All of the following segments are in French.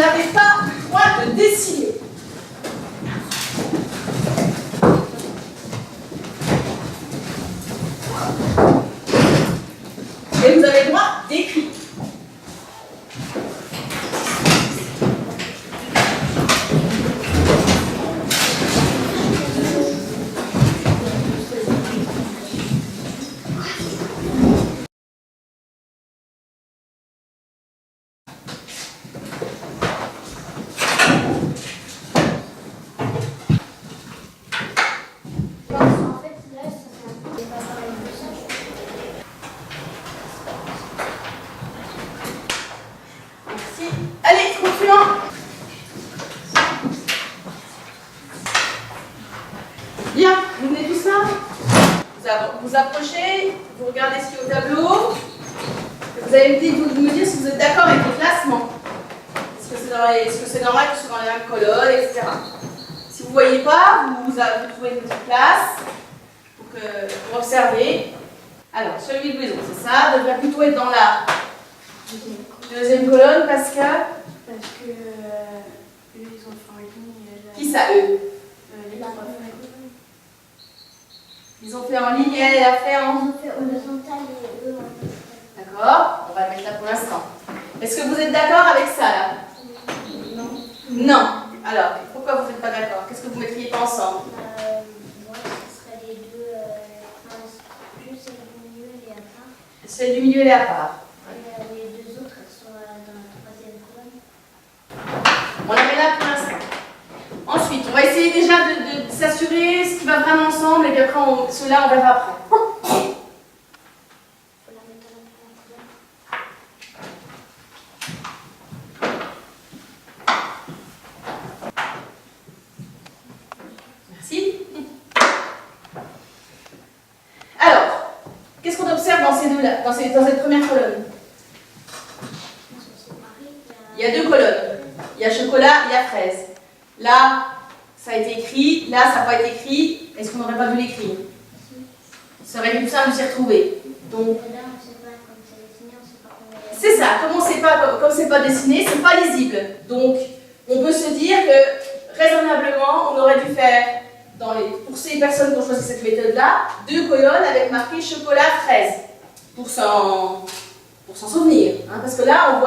n'avez pas le droit de dessiner. Et vous avez le droit d'écrire. Allez, concluant. Bien, vous venez tous là. Vous approchez, vous regardez ce qui est au tableau. Vous allez me dire si vous êtes d'accord avec le classement. Est-ce que c'est normal que ce soit dans les mêmes colonnes, etc. Si vous ne voyez pas, vous trouvez une petite place pour observer. Alors, celui de Louison, c'est ça, devrait plutôt être dans la deuxième colonne parce que eux, ils ont fait en ligne. Qui ça, eux? Les profs. Ils ont fait en ligne et elle a fait en... Ils ont fait horizontal et eux en... D'accord, on va le mettre là pour l'instant. Est-ce que vous êtes d'accord avec ça, là? Non. Non. Alors, pourquoi vous n'êtes pas d'accord? Qu'est-ce que vous ne mettriez pas ensemble? Moi, ce serait les deux... juste celle du milieu et à part. Celle du milieu et à part. Et les deux autres, elles sont dans la troisième colonne. On la met là pour l'instant. Ensuite, on va essayer déjà de s'assurer ce qui va vraiment ensemble et puis après, ceux-là, on verra après. Faut la mettre dans la colonne. Merci. Alors, qu'est-ce qu'on observe dans ces deux-là, dans cette première colonne? Il y a deux colonnes. Il y a chocolat, il y a fraise. Là, ça a été écrit. Là, ça n'a pas été écrit. Est-ce qu'on n'aurait pas dû l'écrire? Ça aurait été plus simple de s'y retrouver. Donc, Là, on ne sait pas, comme c'est dessiné, on ne sait pas comment... c'est ça. Comme c'est pas dessiné, c'est pas lisible. Donc, on peut se dire que, raisonnablement, on aurait dû faire, pour ces personnes qui ont choisi cette méthode-là, deux colonnes avec marqué chocolat, fraise. Pour s'en souvenir. Hein, parce que là,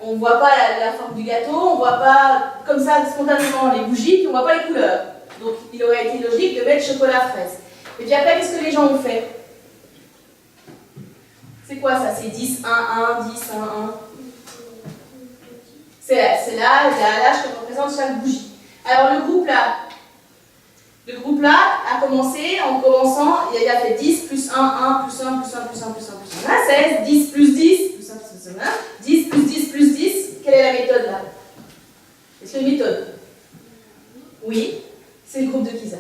on ne voit pas la forme du gâteau, on ne voit pas comme ça spontanément les bougies, puis on ne voit pas les couleurs. Donc il aurait été logique de mettre chocolat fraise. Et puis après, qu'est-ce que les gens ont fait? C'est quoi ça? C'est 10, 1, 1, 10, 1, 1. C'est l'âge que représente chaque bougie. Alors le groupe là a commencé en commençant, il a fait 10 plus 1, 1, plus 1, plus 1, plus 1, plus 1, plus 1, 16, 10 plus 10, plus 1, plus 1, plus 1, 10 plus 10 plus 10. Quelle est la méthode là? Est-ce qu'il y a une méthode? Oui, c'est le groupe de Kisa.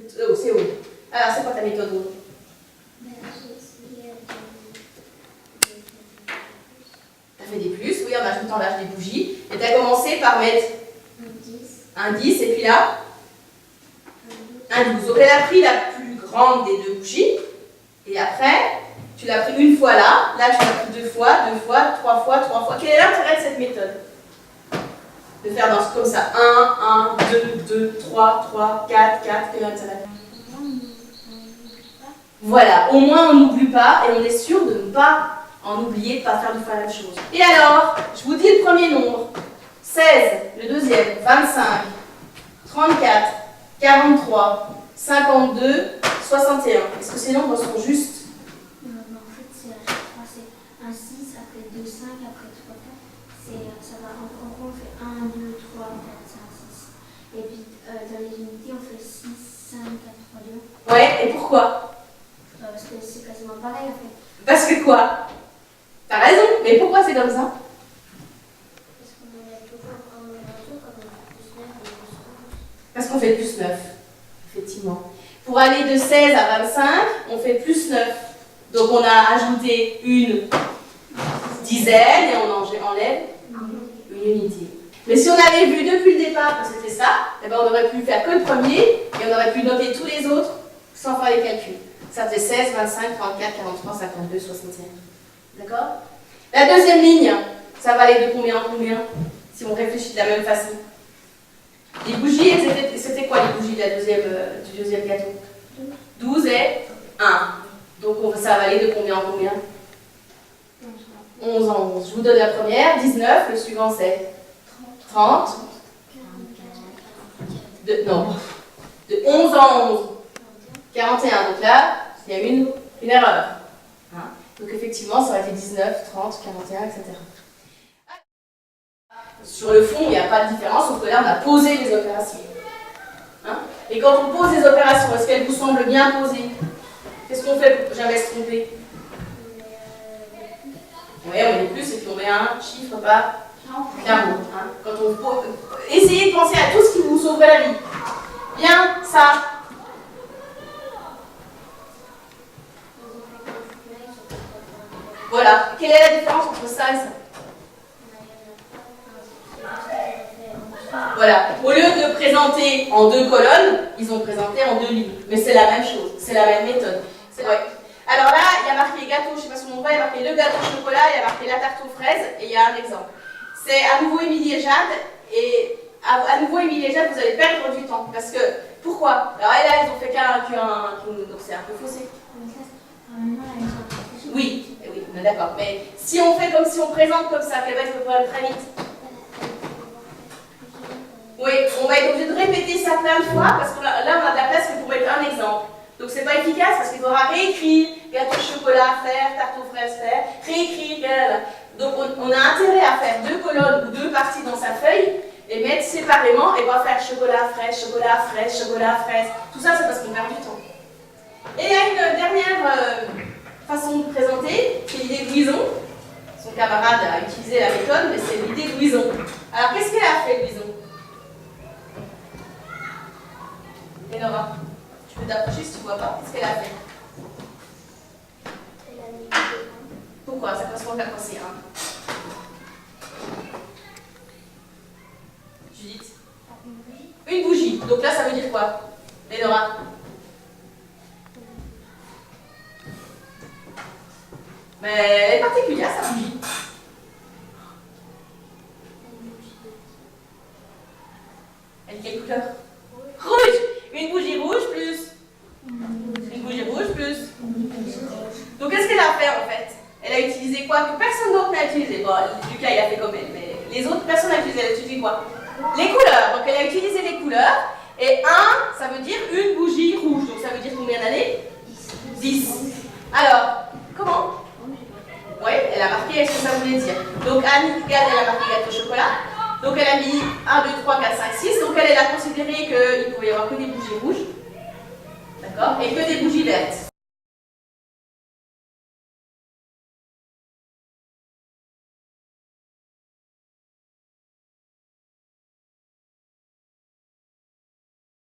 Oh, c'est Aude. Alors, c'est quoi ta méthode, Aude? Tu as fait des plus, oui, en ajoutant l'âge des bougies. Et tu as commencé par mettre un 10, et puis là, un 12. Donc, elle a pris la plus grande des deux bougies, et après, tu l'as pris une fois là tu l'as pris deux fois, trois fois. Quel est l'intérêt de cette méthode? De faire comme ça, 1, 1, 2, 2, 3, 3, 4, 4, quel est l'intérêt? Voilà, au moins on n'oublie pas et on est sûr de ne pas en oublier, de ne pas faire la même chose. Et alors, je vous dis le premier nombre, 16, le deuxième, 25, 34, 43, 52, 61. Est-ce que ces nombres sont justes? Non, en fait, c'est un 6, après 2, 5, après 3, 4. Ça va, en gros, on fait 1, 2, 3, 4, 5, 6. Et puis, dans les unités, on fait 6, 5, 4, 3, 2. Ouais, et pourquoi? Parce que c'est quasiment pareil, en fait. Parce que quoi? T'as raison, mais pourquoi c'est comme ça? Parce qu'on enlève toujours un morceau, comme on fait plus 9 et plus 11. Parce qu'on fait plus 9, effectivement. Pour aller de 16 à 25, on fait plus 9. Donc on a ajouté une dizaine et on enlève une unité. Mais si on avait vu depuis le départ que c'était ça, eh ben on aurait pu faire que le premier et on aurait pu noter tous les autres sans faire les calculs. Ça faisait 16, 25, 34, 43, 52, 61. D'accord? La deuxième ligne, Ça va aller de combien en combien? Si on réfléchit de la même façon. Les bougies, c'était quoi les bougies du deuxième gâteau? 12 et 1. Donc ça va aller de combien en combien? 11 en 11. Je vous donne la première, 19. Le suivant c'est 30. De 11 en 11. 41. Donc là, il y a une erreur. Hein? Donc effectivement, ça aurait été 19, 30, 41, etc. Sur le fond, il n'y a pas de différence, sauf que là, on a posé les opérations. Hein? Et quand on pose les opérations, est-ce qu'elles vous semblent bien posées? Qu'est-ce qu'on fait pour jamais se tromper? Oui, on met des plus et puis on met un chiffre par carreau. Hein? Quand on pose... Essayez de penser à tout ce qui vous sauverait la vie. Bien, ça. Voilà. Quelle est la différence entre ça et ça? Voilà. Au lieu de présenter en 2 colonnes, ils ont présenté en 2 lignes. Mais c'est la même chose, c'est la même méthode. C'est vrai. Alors là, il y a marqué gâteau, je ne sais pas si on voit, il y a marqué le gâteau au chocolat, il y a marqué la tarte aux fraises, et il y a un exemple. C'est à nouveau Émilie et Jade, et à nouveau Émilie et Jade, vous allez perdre du temps. Parce que, pourquoi? Alors là, ils ont fait donc c'est un peu faussé. Oui, oui, on est d'accord. Mais si on fait comme si on présente comme ça, quel va être le problème très vite? Oui, on va être obligé de répéter ça plein de fois, parce que là, on a de la place que pour mettre un exemple. Donc c'est pas efficace, parce qu'il faudra réécrire gâteau au chocolat à faire, tarte aux fraises faire, réécrire, donc on a intérêt à faire 2 colonnes ou 2 parties dans sa feuille, et mettre séparément, et pas faire chocolat, fraise, chocolat, fraise, chocolat, fraise. Tout ça, c'est parce qu'on perd du temps. Et il y a une dernière façon de présenter, c'est l'idée de Louison. Son camarade a utilisé la méthode, mais c'est l'idée de Louison. Alors qu'est-ce qu'elle a fait, Louison? Lénora, tu peux t'approcher si tu ne vois pas. Qu'est-ce qu'elle a fait? Pourquoi? Ça correspond à quoi c'est 1? Judith? Une bougie. Donc là, ça veut dire quoi? Lénora? Mais elle est particulière, sa bougie. Elle est quelle couleur? Rouge! Une bougie rouge plus une bougie rouge plus. Donc qu'est-ce qu'elle a fait en fait? Elle a utilisé quoi que personne d'autre n'a utilisé? Bon, Lucas il a fait comme elle, mais les autres personnes ont utilisé. Elle a utilisé quoi? Les couleurs. Donc elle a utilisé les couleurs. Et 1, ça veut dire une bougie rouge. Donc ça veut dire combien d'années? 10. Alors, comment? Oui, elle a marqué ce que ça voulait dire. Donc Annie, regarde, elle a marqué gâteau au chocolat. Donc elle a mis 1, 2, 3, 4, 5, 6. Donc elle a considéré qu'il ne pouvait y avoir que des bougies rouges. D'accord? Et que des bougies vertes.